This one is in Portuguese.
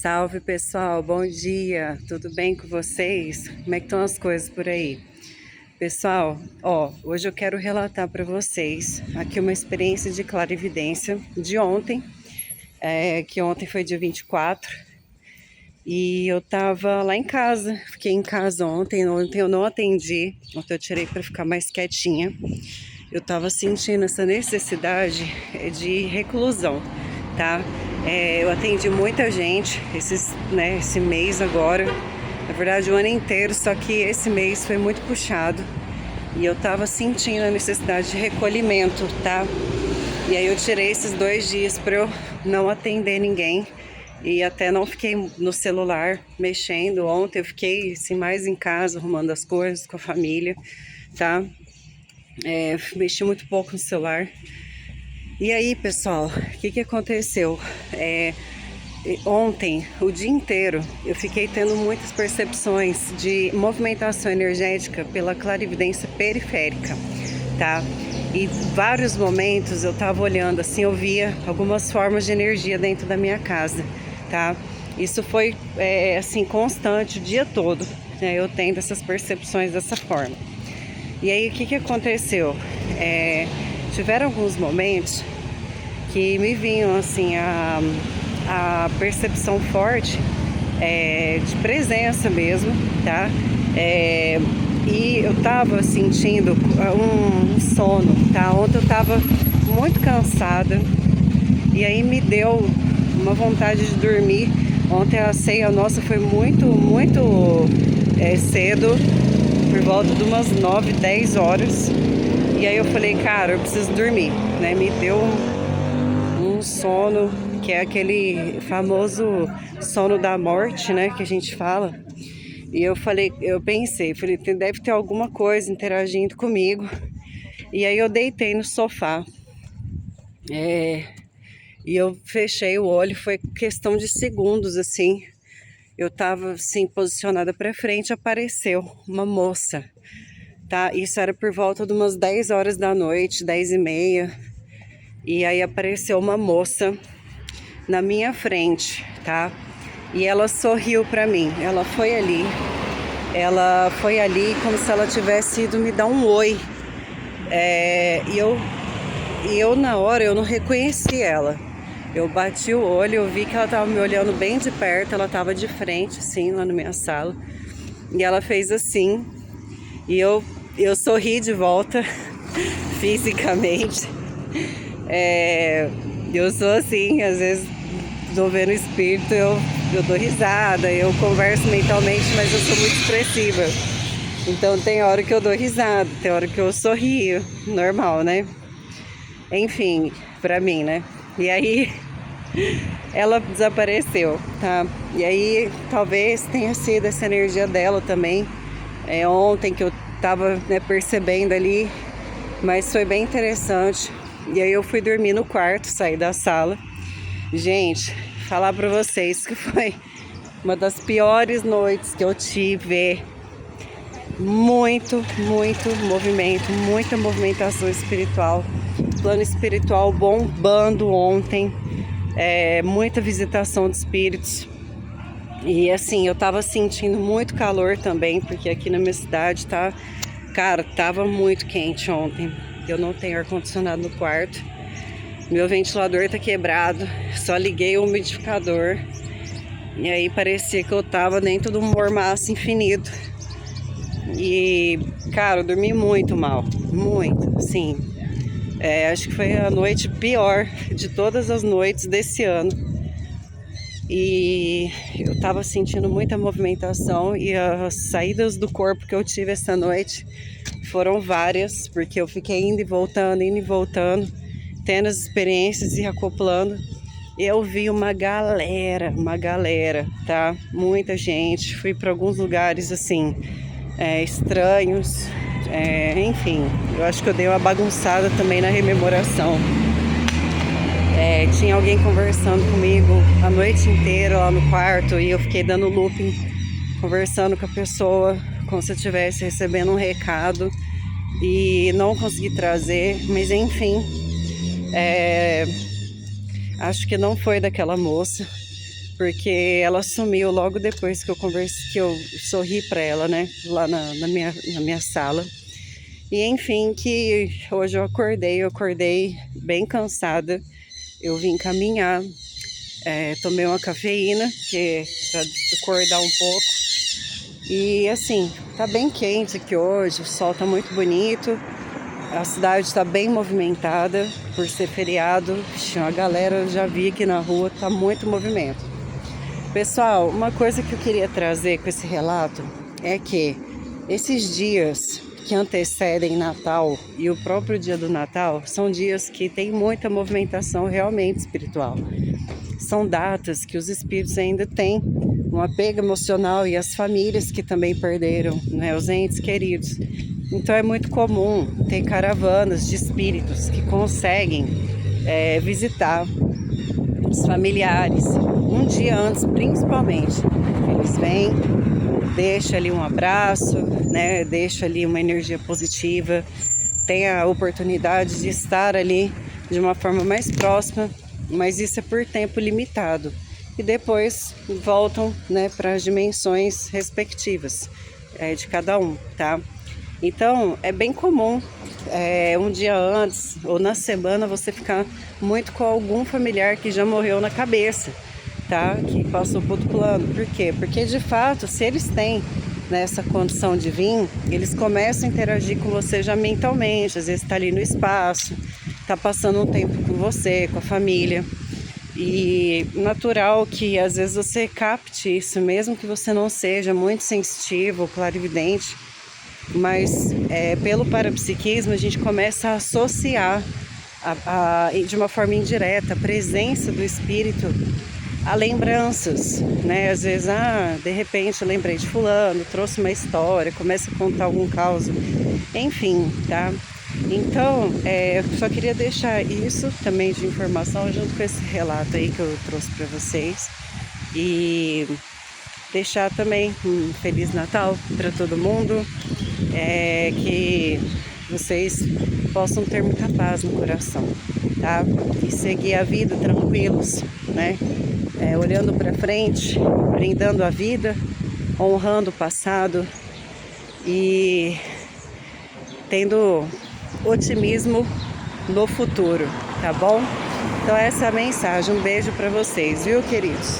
Salve pessoal, bom dia, tudo bem com vocês? Como é que estão as coisas por aí? Pessoal, hoje eu quero relatar para vocês aqui uma experiência de clarividência de ontem, que ontem foi dia 24, e eu tava lá em casa, fiquei em casa ontem eu não atendi, ontem eu tirei para ficar mais quietinha. Eu tava sentindo essa necessidade de reclusão, tá? Eu atendi muita gente esse mês agora, na verdade o ano inteiro, só que esse mês foi muito puxado e eu tava sentindo a necessidade de recolhimento, tá? E aí eu tirei esses 2 dias para eu não atender ninguém e até não fiquei no celular mexendo. Ontem eu fiquei assim, mais em casa, arrumando as coisas com a família, tá? Mexi muito pouco no celular. E aí, pessoal, o que aconteceu? Ontem, o dia inteiro, eu fiquei tendo muitas percepções de movimentação energética pela clarividência periférica, tá? E vários momentos eu tava olhando assim, eu via algumas formas de energia dentro da minha casa, tá? Isso foi assim constante o dia todo, né? Eu tendo essas percepções dessa forma. E aí, o que aconteceu? Tiveram alguns momentos que me vinham assim a percepção forte de presença mesmo, tá? E eu tava sentindo um sono, tá? Ontem eu tava muito cansada e aí me deu uma vontade de dormir. Ontem a ceia nossa foi muito cedo, por volta de umas 9, 10 horas. E aí eu falei, cara, eu preciso dormir, né? Me deu um sono, que é aquele famoso sono da morte, né? Que a gente fala. E eu pensei, deve ter alguma coisa interagindo comigo. E aí eu deitei no sofá. E eu fechei o olho, foi questão de segundos, assim. Eu tava assim, posicionada para frente, apareceu uma moça, tá? Isso era por volta de umas 10 horas da noite, 10h30. E aí apareceu uma moça na minha frente, tá? E ela sorriu para mim. Ela foi ali como se ela tivesse ido me dar um oi. E eu na hora eu não reconheci ela. Eu bati o olho, eu vi que ela tava me olhando bem de perto, ela tava de frente, assim, lá na minha sala. E ela fez assim, e eu sorri de volta, fisicamente. Eu sou assim, às vezes tô vendo espírito, eu dou risada, eu converso mentalmente, mas eu sou muito expressiva. Então tem hora que eu dou risada, tem hora que eu sorrio, normal, né? Enfim, pra mim, né? E aí ela desapareceu, tá? E aí talvez tenha sido essa energia dela também. Ontem que eu tava, né, percebendo ali, mas foi bem interessante. E aí eu fui dormir no quarto, saí da sala. Gente, falar pra vocês que foi uma das piores noites que eu tive. Muito movimento, muita movimentação espiritual, plano espiritual bombando ontem, muita visitação de espíritos. E assim, eu tava sentindo muito calor também, porque aqui na minha cidade tava muito quente ontem. Eu não tenho ar-condicionado no quarto, meu ventilador tá quebrado, só liguei o umidificador e aí parecia que eu tava dentro de um mormaço infinito. E, cara, eu dormi muito mal, muito, assim. Acho que foi a noite pior de todas as noites desse ano. E eu tava sentindo muita movimentação e as saídas do corpo que eu tive essa noite foram várias, porque eu fiquei indo e voltando, tendo as experiências e acoplando. Eu vi uma galera, tá? Muita gente. Fui para alguns lugares assim, estranhos, enfim, eu acho que eu dei uma bagunçada também na rememoração. Tinha alguém conversando comigo a noite inteira lá no quarto e eu fiquei dando looping, conversando com a pessoa como se eu estivesse recebendo um recado e não consegui trazer, mas enfim, acho que não foi daquela moça, porque ela sumiu logo depois que eu sorri para ela, né, lá na minha sala. E enfim, que hoje eu acordei bem cansada. Eu vim caminhar, tomei uma cafeína, que para acordar um pouco. E assim, tá bem quente aqui hoje, o sol tá muito bonito. A cidade está bem movimentada por ser feriado. A galera, eu já vi aqui na rua, tá muito movimento. Pessoal, uma coisa que eu queria trazer com esse relato é que esses dias que antecedem Natal e o próprio dia do Natal são dias que tem muita movimentação realmente espiritual. São datas que os espíritos ainda têm um apego emocional, e as famílias que também perderam, né, os entes queridos. Então é muito comum ter caravanas de espíritos que conseguem visitar os familiares um dia antes, principalmente. Eles vêm, deixa ali um abraço, né, deixa ali uma energia positiva, tem a oportunidade de estar ali de uma forma mais próxima, mas isso é por tempo limitado. E depois voltam, né, para as dimensões respectivas de cada um, tá? Então, é bem comum um dia antes ou na semana você ficar muito com algum familiar que já morreu na cabeça, tá? Que passou para outro plano. Por quê? Porque, de fato, se eles têm nessa condição de vir, eles começam a interagir com você já mentalmente. Às vezes está ali no espaço, está passando um tempo com você, com a família. E natural que às vezes você capte isso, mesmo que você não seja muito sensitivo, clarividente, mas pelo parapsiquismo a gente começa a associar de uma forma indireta a presença do espírito a lembranças, né? Às vezes, de repente eu lembrei de fulano, trouxe uma história, começa a contar algum caso, enfim, tá? Então, eu só queria deixar isso também de informação junto com esse relato aí que eu trouxe para vocês, e deixar também um Feliz Natal para todo mundo, que vocês possam ter muita paz no coração, tá? E seguir a vida tranquilos, né? Olhando para frente, brindando a vida, honrando o passado e tendo otimismo no futuro, tá bom? Então essa é a mensagem. Um beijo para vocês, viu, queridos?